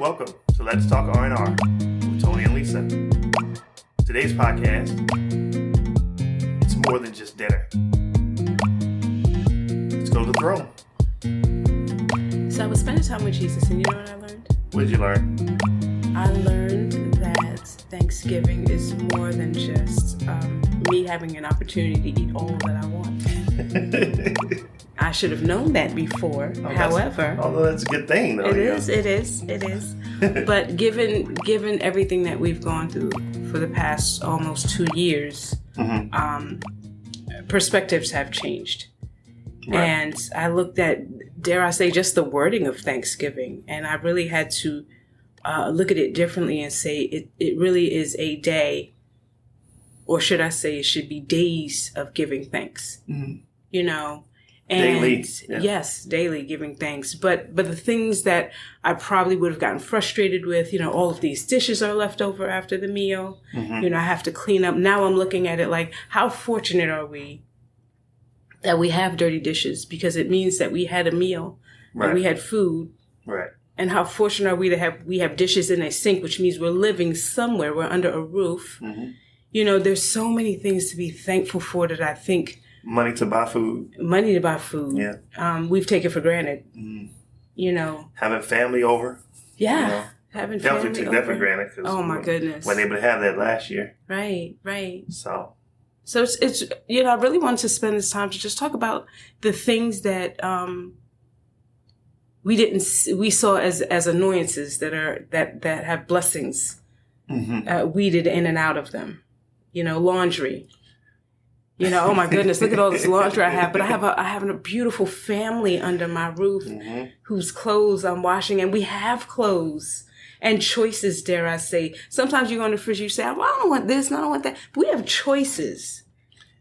Welcome to Let's Talk R&R with Tony and Lisa. Today's podcast, it's more than just dinner. Let's go to the throne. So I was spending time with Jesus, and you know what I learned? What did you learn? I learned that Thanksgiving is more than just me having an opportunity to eat all that I want. I should have known that before. However, although that's a good thing, though. It is. But given everything that we've gone through for the past almost 2 years, perspectives have changed. Right. And I looked at, dare I say, just the wording of Thanksgiving, and I really had to look at it differently and say it really is a day, or should I say it should be days of giving thanks. Mm-hmm. You know, and daily. Yeah. Yes, daily giving thanks. But the things that I probably would have gotten frustrated with, you know, all of these dishes are left over after the meal. Mm-hmm. You know, I have to clean up. Now I'm looking at it like, how fortunate are we that we have dirty dishes, because it means that we had a meal, right, and we had food. Right. And how fortunate are we to we have dishes in a sink, which means we're living somewhere, we're under a roof. Mm-hmm. You know, there's so many things to be thankful for that I think. Money to buy food. Yeah. We've taken for granted. Mm. You know. Having family over. Yeah. You know, having definitely family took that for granted. Oh my goodness. Wasn't able to have that last year. Right. So it's you know, I really wanted to spend this time to just talk about the things that we saw as annoyances that have blessings weeded in and out of them. You know, laundry. You know, oh my goodness, look at all this laundry I have. But I have a beautiful family under my roof whose clothes I'm washing, and we have clothes and choices, dare I say. Sometimes you go in the fridge, you say, well, I don't want this, and I don't want that. But we have choices.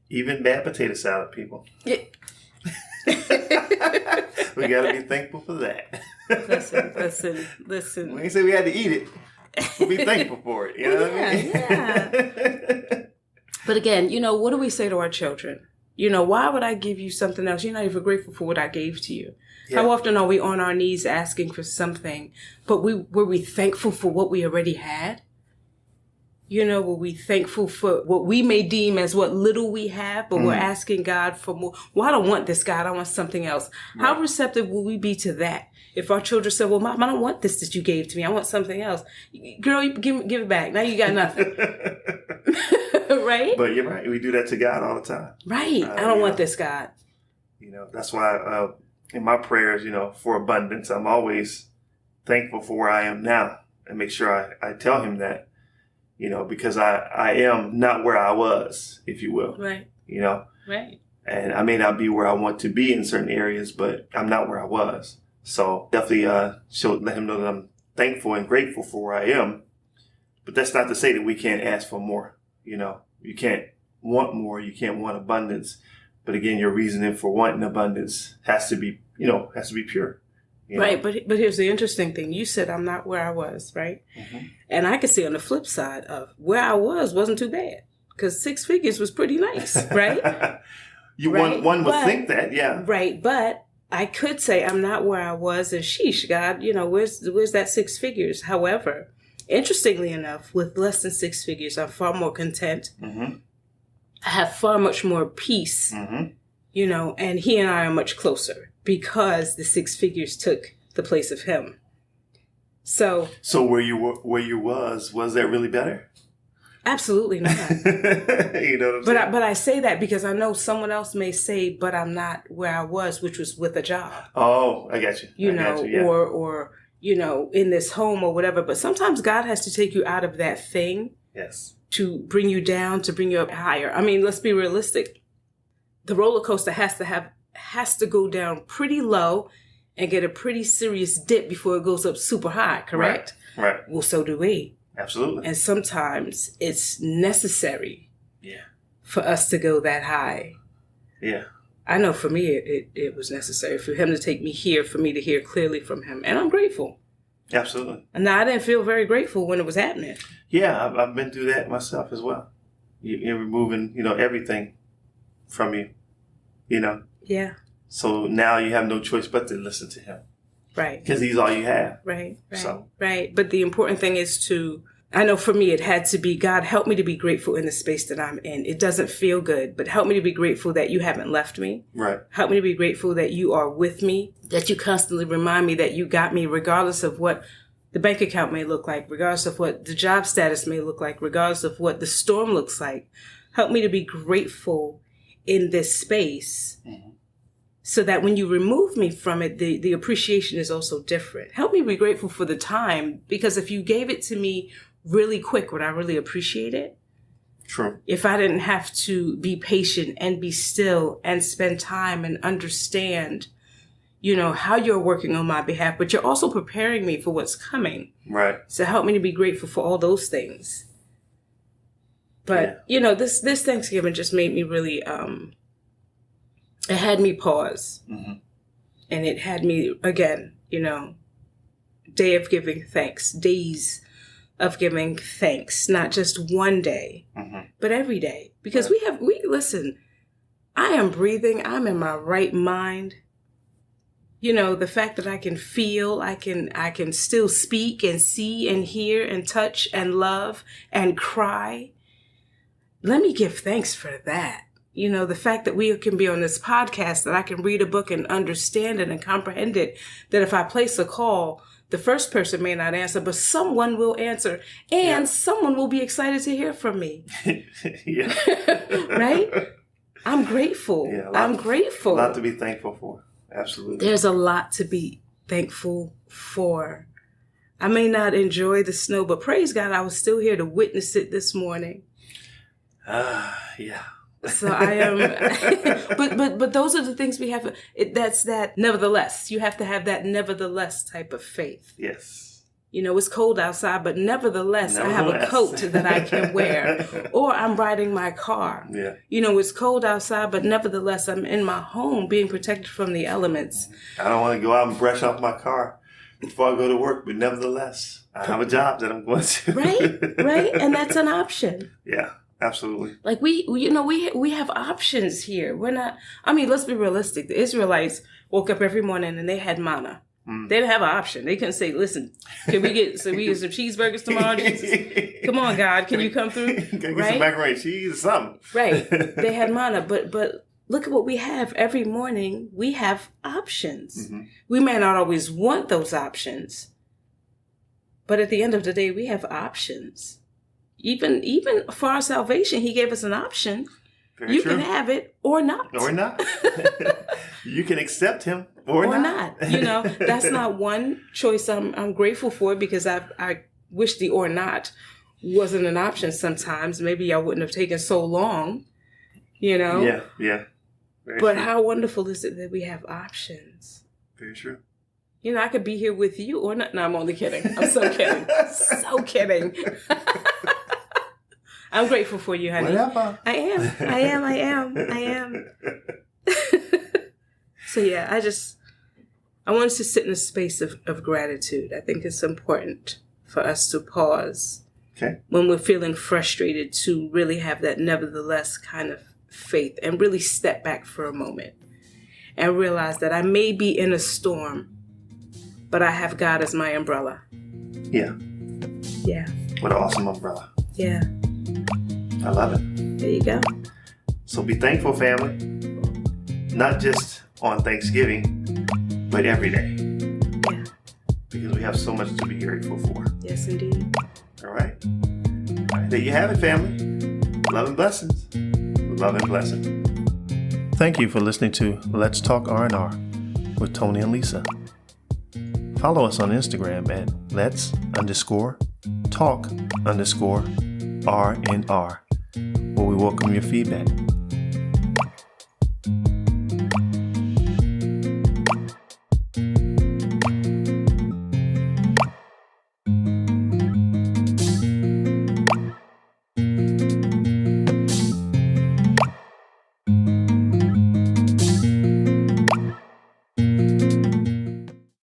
Even bad potato salad, people. Yeah. We got to be thankful for that. Listen. We ain't say we had to eat it. We'll be thankful for it. You know what I mean? Yeah. But again, you know, what do we say to our children? You know, why would I give you something else? You're not even grateful for what I gave to you. Yeah. How often are we on our knees asking for something, but were we thankful for what we already had? You know, were we thankful for what we may deem as what little we have, but we're asking God for more? Well, I don't want this, God. I want something else. Right. How receptive will we be to that? If our children say, well, Mom, I don't want this that you gave to me. I want something else. Girl, you give it back. Now you got nothing. Right? But you're right. We do that to God all the time. Right. I don't want this, God. You know, that's why in my prayers, you know, for abundance, I'm always thankful for where I am now, and make sure I tell him that, you know, because I am not where I was, if you will. Right. You know? Right. And I may not be where I want to be in certain areas, but I'm not where I was. So definitely let him know that I'm thankful and grateful for where I am. But that's not to say that we can't ask for more. You know, you can't want more. You can't want abundance. But again, your reasoning for wanting abundance has to be pure. You know? Right. But here's the interesting thing. You said I'm not where I was, right? Mm-hmm. And I could see on the flip side of where I wasn't too bad, because 6 figures was pretty nice, right? Right? One would think that, yeah. Right. But I could say I'm not where I was, and sheesh, God, you know, where's that 6 figures? However, interestingly enough, with less than 6 figures, I'm far more content. Mm-hmm. I have far much more peace, you know, and he and I are much closer because the 6 figures took the place of him. So where you was that really better? Absolutely not. You know what I'm saying? But I say that because I know someone else may say, but I'm not where I was, which was with a job. Oh, I got you. You know, yeah. or you know, in this home or whatever. But sometimes God has to take you out of that thing. Yes. To bring you down, to bring you up higher. I mean, let's be realistic. The roller coaster has to go down pretty low and get a pretty serious dip before it goes up super high, correct? Right. Well, so do we. Absolutely. And sometimes it's necessary for us to go that high. Yeah. I know for me, it was necessary for him to take me here, for me to hear clearly from him. And I'm grateful. Absolutely. And now I didn't feel very grateful when it was happening. Yeah, I've been through that myself as well. You're removing, you know, everything from you, you know. Yeah. So now you have no choice but to listen to him. Right. Because he's all you have. Right. So. Right. But the important thing is I know for me, it had to be, God, help me to be grateful in the space that I'm in. It doesn't feel good, but help me to be grateful that you haven't left me. Right. Help me to be grateful that you are with me, that you constantly remind me that you got me regardless of what the bank account may look like, regardless of what the job status may look like, regardless of what the storm looks like. Help me to be grateful in this space so that when you remove me from it, the appreciation is also different. Help me be grateful for the time, because if you gave it to me really quick, would I really appreciate it? True. If I didn't have to be patient and be still and spend time and understand, how you're working on my behalf, but you're also preparing me for what's coming. Right. So help me to be grateful for all those things. But, this Thanksgiving just made me really, it had me pause. Mm-hmm. And it had me, again, day of giving thanks, days of giving thanks, not just one day, but every day. Because listen, I am breathing. I'm in my right mind. The fact that I can feel, I can still speak and see and hear and touch and love and cry. Let me give thanks for that. The fact that we can be on this podcast, that I can read a book and understand it and comprehend it, that if I place a call, the first person may not answer, but someone will answer, and someone will be excited to hear from me. Yeah. Right? I'm grateful. Yeah, I'm grateful. A lot to be thankful for. Absolutely. There's a lot to be thankful for. I may not enjoy the snow, but praise God, I was still here to witness it this morning. Yeah. So I am, but those are the things we have. That's that. Nevertheless, you have to have that nevertheless type of faith. Yes. It's cold outside, but nevertheless, I have a coat that I can wear, or I'm riding my car. Yeah. It's cold outside, but nevertheless, I'm in my home being protected from the elements. I don't want to go out and brush off my car before I go to work, but nevertheless, I have a job that I'm going to. Right, and that's an option. Yeah. Absolutely. Like we have options here. We're not, let's be realistic. The Israelites woke up every morning and they had manna. They didn't have an option. They couldn't say, listen, can we get some cheeseburgers tomorrow, Jesus? Come on, God, can you come through? Can I get some macaroni and cheese or something? Right. They had manna, but look at what we have every morning. We have options. Mm-hmm. We may not always want those options, but at the end of the day, we have options. Even for our salvation, he gave us an option. Very true. Can have it or not. Or not. You can accept him or not. That's not one choice I'm grateful for, because I wish the or not wasn't an option sometimes. Maybe I wouldn't have taken so long, Yeah. Very true. How wonderful is it that we have options? Very true. I could be here with you or not. No, I'm only kidding. I'm so kidding. So kidding. I'm grateful for you, honey. Whatever. I am. So yeah, I want us to sit in a space of gratitude. I think it's important for us to pause when we're feeling frustrated, to really have that nevertheless kind of faith and really step back for a moment and realize that I may be in a storm, but I have God as my umbrella. Yeah. Yeah. What an awesome umbrella. Yeah. I love it. There you go. So be thankful, family. Not just on Thanksgiving, but every day. Yeah. Because we have so much to be grateful for. Yes, indeed. All right. There you have it, family. Love and blessings. Love and blessing. Thank you for listening to Let's Talk R&R with Tony and Lisa. Follow us on Instagram at Let's_Talk_R&R, where we welcome your feedback.